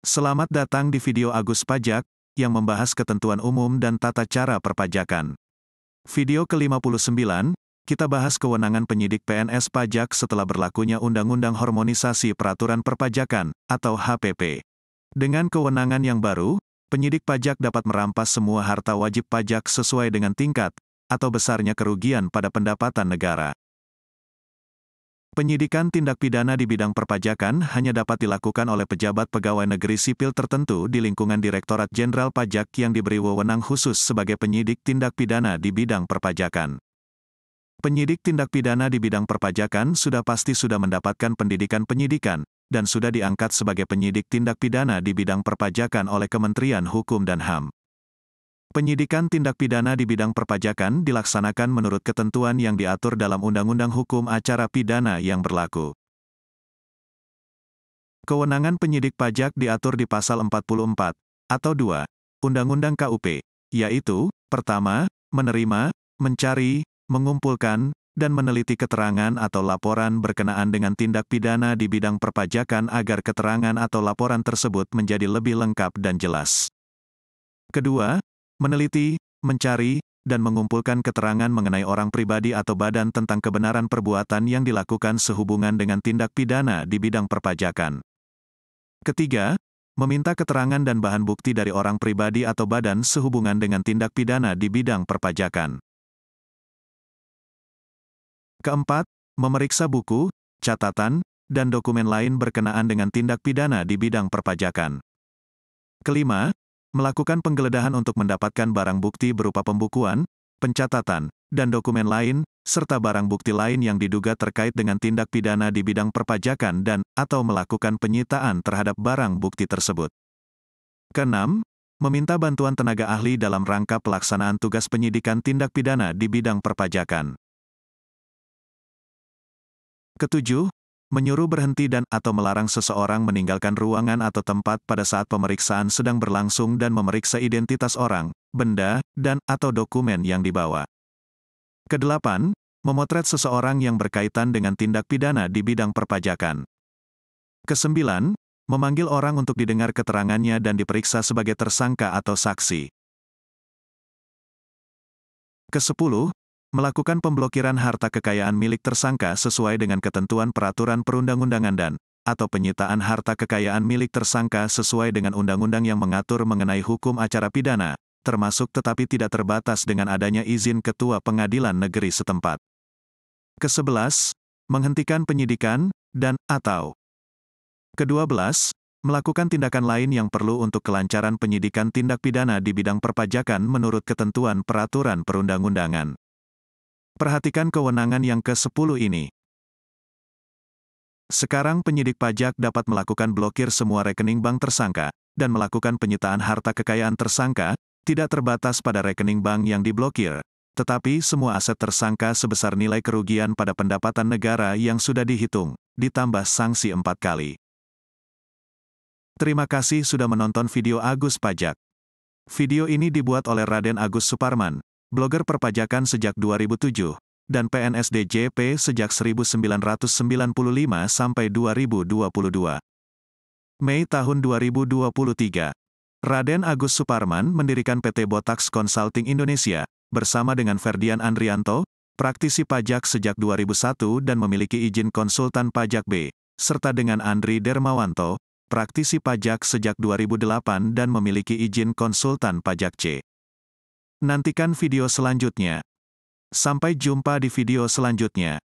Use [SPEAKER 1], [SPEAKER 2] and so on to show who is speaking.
[SPEAKER 1] Selamat datang di video Agus Pajak, yang membahas ketentuan umum dan tata cara perpajakan. Video ke-59, kita bahas kewenangan penyidik PNS pajak setelah berlakunya Undang-Undang Harmonisasi Peraturan Perpajakan, atau HPP. Dengan kewenangan yang baru, penyidik pajak dapat merampas semua harta wajib pajak sesuai dengan tingkat, atau besarnya kerugian pada pendapatan negara. Penyidikan tindak pidana di bidang perpajakan hanya dapat dilakukan oleh pejabat pegawai negeri sipil tertentu di lingkungan Direktorat Jenderal Pajak yang diberi wewenang khusus sebagai penyidik tindak pidana di bidang perpajakan. Penyidik tindak pidana di bidang perpajakan sudah pasti sudah mendapatkan pendidikan penyidikan, dan sudah diangkat sebagai penyidik tindak pidana di bidang perpajakan oleh Kementerian Hukum dan HAM. Penyidikan tindak pidana di bidang perpajakan dilaksanakan menurut ketentuan yang diatur dalam Undang-Undang Hukum Acara Pidana yang berlaku. Kewenangan penyidik pajak diatur di Pasal 44, atau 2, Undang-Undang KUP, yaitu, pertama, menerima, mencari, mengumpulkan, dan meneliti keterangan atau laporan berkenaan dengan tindak pidana di bidang perpajakan agar keterangan atau laporan tersebut menjadi lebih lengkap dan jelas. Kedua, meneliti, mencari, dan mengumpulkan keterangan mengenai orang pribadi atau badan tentang kebenaran perbuatan yang dilakukan sehubungan dengan tindak pidana di bidang perpajakan. Ketiga, meminta keterangan dan bahan bukti dari orang pribadi atau badan sehubungan dengan tindak pidana di bidang perpajakan. Keempat, memeriksa buku, catatan, dan dokumen lain berkenaan dengan tindak pidana di bidang perpajakan. Kelima, melakukan penggeledahan untuk mendapatkan barang bukti berupa pembukuan, pencatatan, dan dokumen lain, serta barang bukti lain yang diduga terkait dengan tindak pidana di bidang perpajakan atau melakukan penyitaan terhadap barang bukti tersebut. Keenam, meminta bantuan tenaga ahli dalam rangka pelaksanaan tugas penyidikan tindak pidana di bidang perpajakan. Ketujuh, menyuruh berhenti atau melarang seseorang meninggalkan ruangan atau tempat pada saat pemeriksaan sedang berlangsung dan memeriksa identitas orang, benda, atau dokumen yang dibawa. Kedelapan, memotret seseorang yang berkaitan dengan tindak pidana di bidang perpajakan. Kesembilan, memanggil orang untuk didengar keterangannya dan diperiksa sebagai tersangka atau saksi. Kesepuluh, melakukan pemblokiran harta kekayaan milik tersangka sesuai dengan ketentuan peraturan perundang-undangan atau penyitaan harta kekayaan milik tersangka sesuai dengan undang-undang yang mengatur mengenai hukum acara pidana, termasuk tetapi tidak terbatas dengan adanya izin Ketua Pengadilan Negeri setempat. Kesebelas, menghentikan penyidikan atau. Kedua-belas, melakukan tindakan lain yang perlu untuk kelancaran penyidikan tindak pidana di bidang perpajakan menurut ketentuan peraturan perundang-undangan. Perhatikan kewenangan yang ke-10 ini. Sekarang penyidik pajak dapat melakukan blokir semua rekening bank tersangka, dan melakukan penyitaan harta kekayaan tersangka, tidak terbatas pada rekening bank yang diblokir, tetapi semua aset tersangka sebesar nilai kerugian pada pendapatan negara yang sudah dihitung, ditambah sanksi 4 kali. Terima kasih sudah menonton video Agus Pajak. Video ini dibuat oleh Raden Agus Suparman, blogger perpajakan sejak 2007, dan PNS DJP sejak 1995 sampai 2022. Mei tahun 2023. Raden Agus Suparman mendirikan PT Botax Consulting Indonesia, bersama dengan Ferdian Andrianto, praktisi pajak sejak 2001 dan memiliki izin konsultan pajak B, serta dengan Andri Dermawanto, praktisi pajak sejak 2008 dan memiliki izin konsultan pajak C. Nantikan video selanjutnya. Sampai jumpa di video selanjutnya.